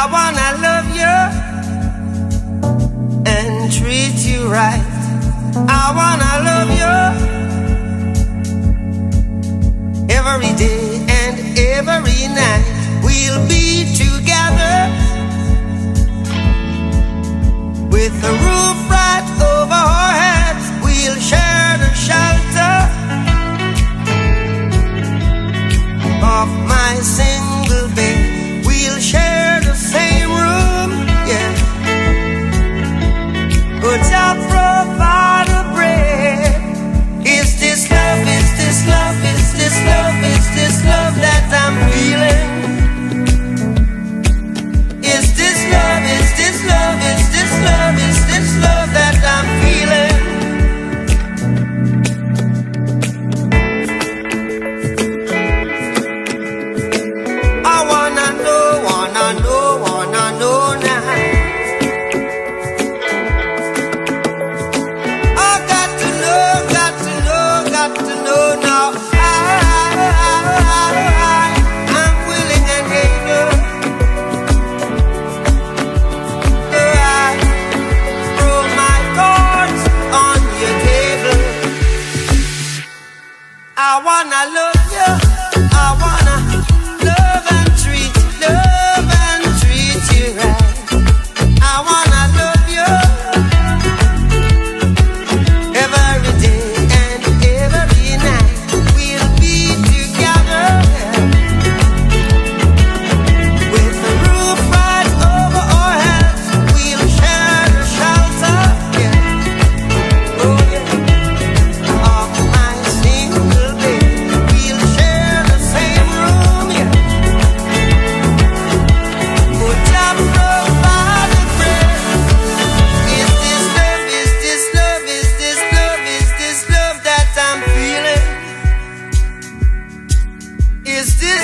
wanna love you and treat you right. I wanna love you every day and every night. We'll be together with the roof right over our heads. We'll share the shelter of my single bed. We'll share the same room, yeah. But I'll provide a bread. Is this love, is this love, is this love, is this love that I'm feeling? Is this love, is this love, is this love, is this love that I'm feeling? I wanna know now. I got to know now. I'm willing and able. I throw my cards on your table. I wanna love you. I wanna love and treat you right. I wanna love you every day and every night. We'll be together with the roof right over our heads. We'll share the shelter, yeah. Oh yeah, of my single bed. We'll share the same room, yeah. Would you provide a bread? Is this love, is this love, is this love, is this love that I'm feeling? Is this